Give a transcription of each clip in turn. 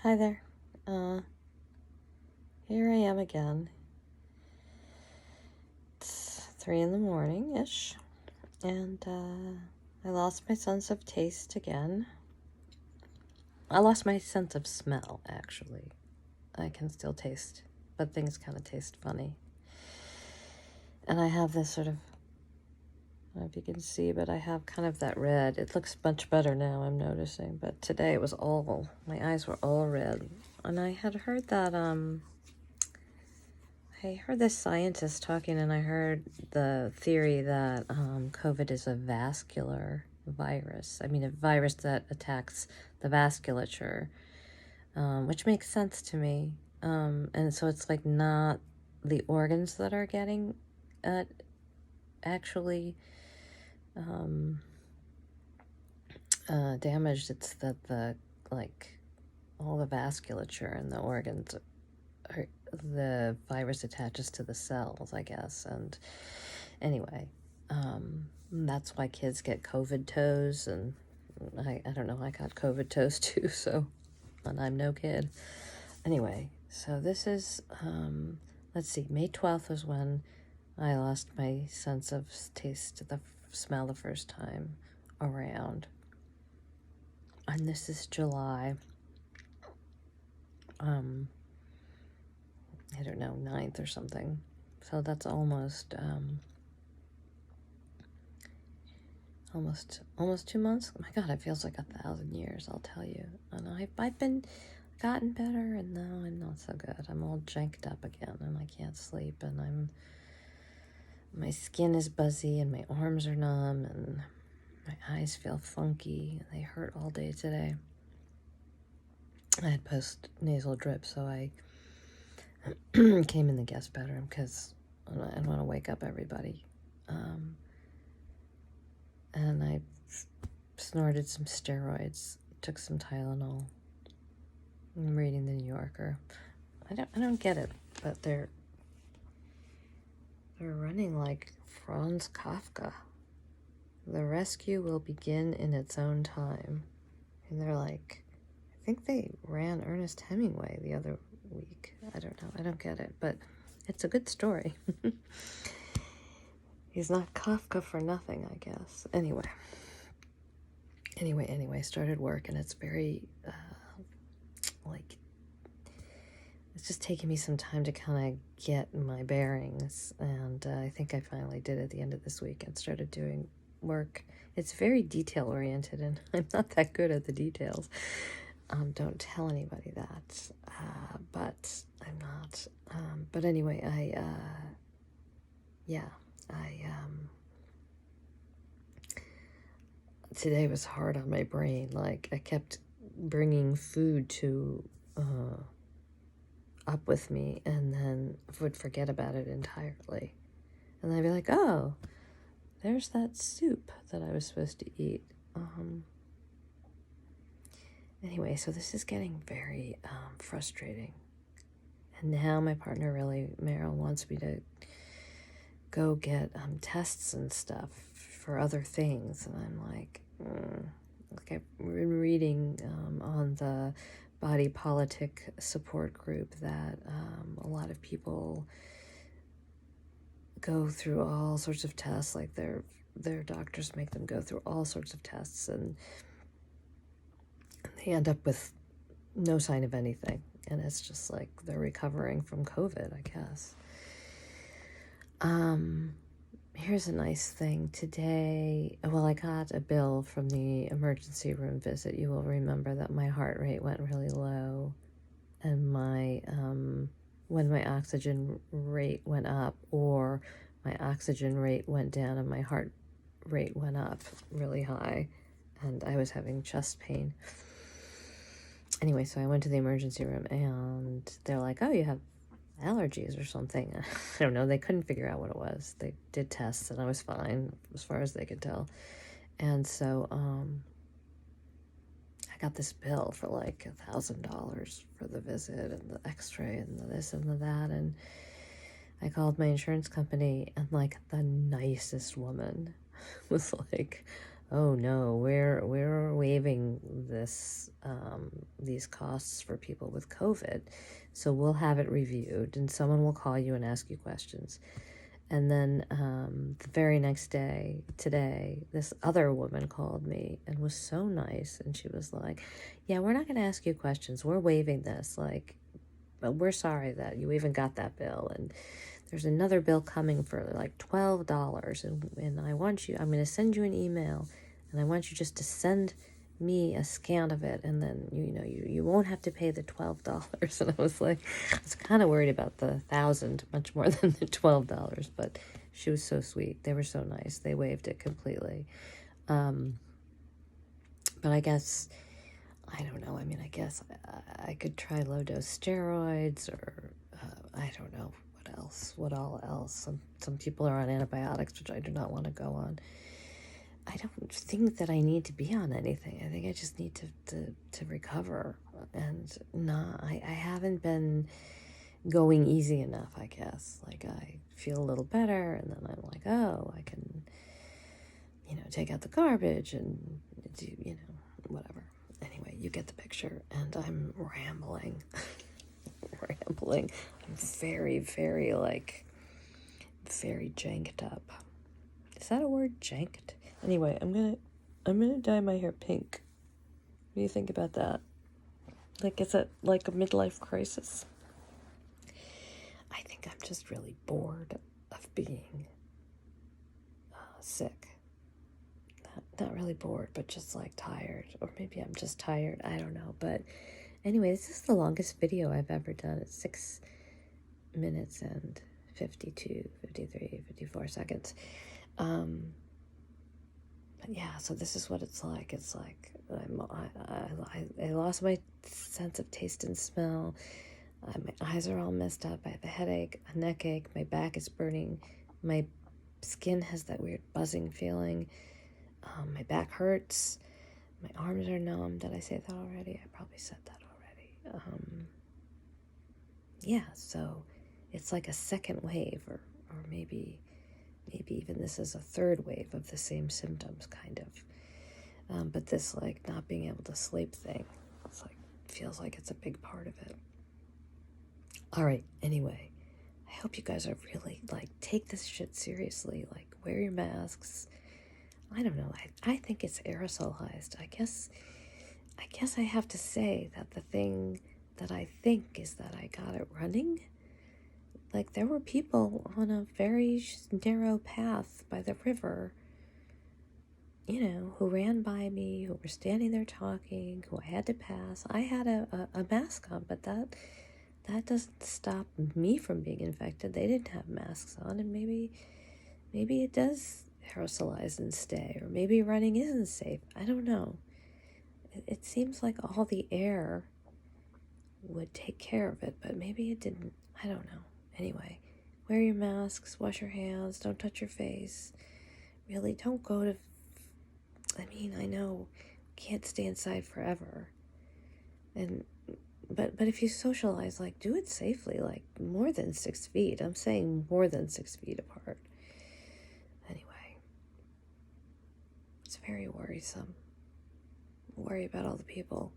Hi there. Uh, Here I am again. It's 3 in the morning-ish, and I lost my sense of taste again. I lost my sense of smell, actually. I can still taste, but things kind of taste funny. And I have this sort of, I don't know if you can see, but I have kind of that red. It looks much better now, I'm noticing, but today it was all, my eyes were all red. And I had heard that, I heard this scientist talking, and I heard the theory that COVID is a vascular virus. I mean, a virus that attacks the vasculature, which makes sense to me. And so it's like not the organs that are getting actually damaged. It's that all the vasculature and the organs are, the virus attaches to the cells, I guess. And anyway, that's why kids get COVID toes, and I don't know, I got COVID toes too, so, and I'm no kid. Anyway, so this is, let's see, May 12th was when I lost my sense of taste, the smell the first time around. And this is July, I don't know, 9th or something. So that's almost 2 months. Oh my God, it feels like 1,000 years, I'll tell you. And I've been gotten better, and now I'm not so good. I'm all janked up again, and I can't sleep, and my skin is buzzy, and my arms are numb, and my eyes feel funky. They hurt all day today. I had post-nasal drip, so I came in the guest bedroom because I don't want to wake up everybody. And I snorted some steroids, took some Tylenol. I'm reading the New Yorker. I don't get it, but they're running like Franz Kafka. The rescue will begin in its own time. And they're like, I think they ran Ernest Hemingway the other week. I don't know. I don't get it, but it's a good story. He's not Kafka for nothing, I guess. Anyway, started work, and it's very, it's just taking me some time to kind of get my bearings, and I think I finally did at the end of this week and started doing work. It's very detail-oriented, and I'm not that good at the details. Don't tell anybody that, but I'm not. But anyway, today was hard on my brain. Like, I kept bringing food to up with me, and then would forget about it entirely. And then I'd be like, oh, there's that soup that I was supposed to eat. Anyway, so this is getting very frustrating. And now my partner, Meryl, wants me to go get tests and stuff for other things. And I'm like, I've been reading on the body politic support group that a lot of people go through all sorts of tests, like their doctors make them go through all sorts of tests, and they end up with no sign of anything. And it's just like they're recovering from COVID, I guess. Here's a nice thing. Today, well, I got a bill from the emergency room visit. You will remember that my heart rate went really low, and my when my oxygen rate went up, or my oxygen rate went down and my heart rate went up really high, and I was having chest pain. Anyway, so I went to the emergency room, and they're like, oh, you have allergies or something. I don't know. They couldn't figure out what it was. They did tests, and I was fine as far as they could tell. And so I got this bill for like $1,000 for the visit and the x-ray and the this and the that. And I called my insurance company, and like the nicest woman was like, oh no, we're waiving these costs for people with COVID, so we'll have it reviewed, and someone will call you and ask you questions. And then the very next day, today, this other woman called me and was so nice, and she was like, "Yeah, we're not going to ask you questions. We're waiving this. Like, but we're sorry that you even got that bill, and there's another bill coming for like $12, and I'm going to send you an email, and I want you just to send me a scan of it, and then you won't have to pay the $12." And I was like, I was kind of worried about the 1,000 much more than the $12, but she was so sweet. They were so nice. They waived it completely. But I guess, I don't know. I mean, I guess I could try low dose steroids, or I don't know what else. What all else? Some people are on antibiotics, which I do not want to go on. I don't think that I need to be on anything. I think I just need to recover, and I haven't been going easy enough, I guess. Like, I feel a little better, and then I'm like, oh, I can, take out the garbage and do, whatever. Anyway, you get the picture, and I'm rambling. Rambling. I'm very, very, very janked up. Is that a word, janked? Anyway, I'm gonna dye my hair pink. What do you think about that? Like, is it like a midlife crisis? I think I'm just really bored of being sick. Not really bored, but just like tired. Or maybe I'm just tired. I don't know. But anyway, this is the longest video I've ever done. It's 6 minutes and 52, 53, 54 seconds. But yeah, so this is what it's like. It's like I lost my sense of taste and smell. My eyes are all messed up. I have a headache, a neck ache. My back is burning. My skin has that weird buzzing feeling. My back hurts. My arms are numb. Did I say that already? I probably said that already. Yeah, so it's like a second wave, or maybe even this is a third wave of the same symptoms, kind of. But this, like, not being able to sleep thing, it's like, feels like it's a big part of it. All right, anyway, I hope you guys are really, like, take this shit seriously. Like, wear your masks. I don't know. I think it's aerosolized. I guess I have to say that the thing that I think is that I got it running. Like, there were people on a very narrow path by the river, who ran by me, who were standing there talking, who I had to pass. I had a mask on, but that doesn't stop me from being infected. They didn't have masks on, and maybe it does aerosolize and stay, or maybe running isn't safe. I don't know. It seems like all the air would take care of it, but maybe it didn't. I don't know. Anyway, wear your masks, wash your hands, don't touch your face. Really, don't go to... I mean, I know can't stay inside forever. But if you socialize, like, do it safely, like, more than 6 feet. I'm saying more than 6 feet apart. Anyway, it's very worrisome. Worry about all the people.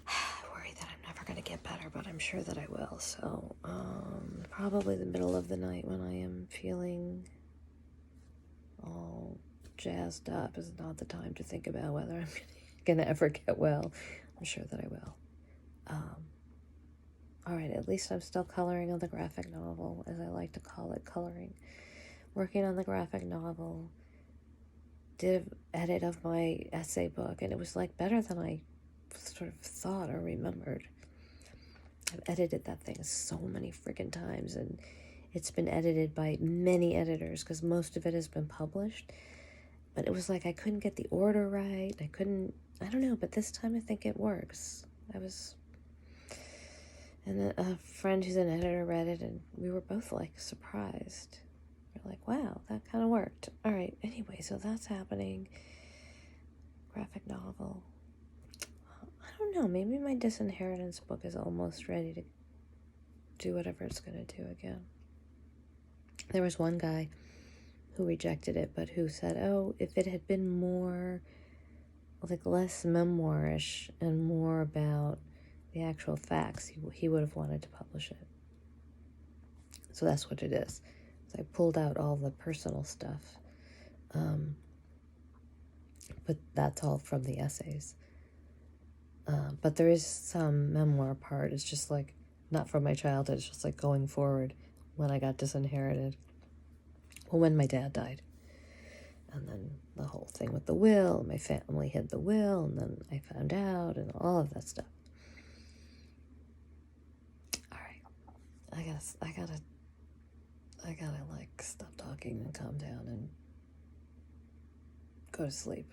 I worry that I'm never going to get better, but I'm sure that I will. So, probably the middle of the night when I am feeling all jazzed up is not the time to think about whether I'm going to ever get well. I'm sure that I will. All right, at least I'm still coloring on the graphic novel, as I like to call it, coloring. Working on the graphic novel. Did an edit of my essay book, and it was like better than I sort of thought or remembered. I've edited that thing so many freaking times, and it's been edited by many editors because most of it has been published. But it was like I couldn't get the order right. I don't know, but this time I think it works. And a friend who's an editor read it, and we were both, like, surprised. We're like, wow, that kind of worked. All right, anyway, so that's happening. Graphic novel. I don't know, maybe my Disinheritance book is almost ready to do whatever it's going to do again. There was one guy who rejected it, but who said, oh, if it had been more, like less memoirish and more about the actual facts, he would have wanted to publish it. So that's what it is. So I pulled out all the personal stuff, but that's all from the essays. But there is some memoir part. It's just like, not from my childhood, it's just like going forward when I got disinherited. Well, when my dad died. And then the whole thing with the will, my family hid the will, and then I found out, and all of that stuff. All right, I gotta like stop talking and calm down and go to sleep.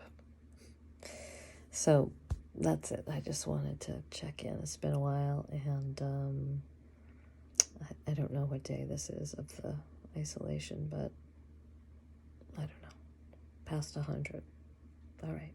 So that's it. I just wanted to check in. It's been a while, and I don't know what day this is of the isolation, but I don't know. Past 100. All right.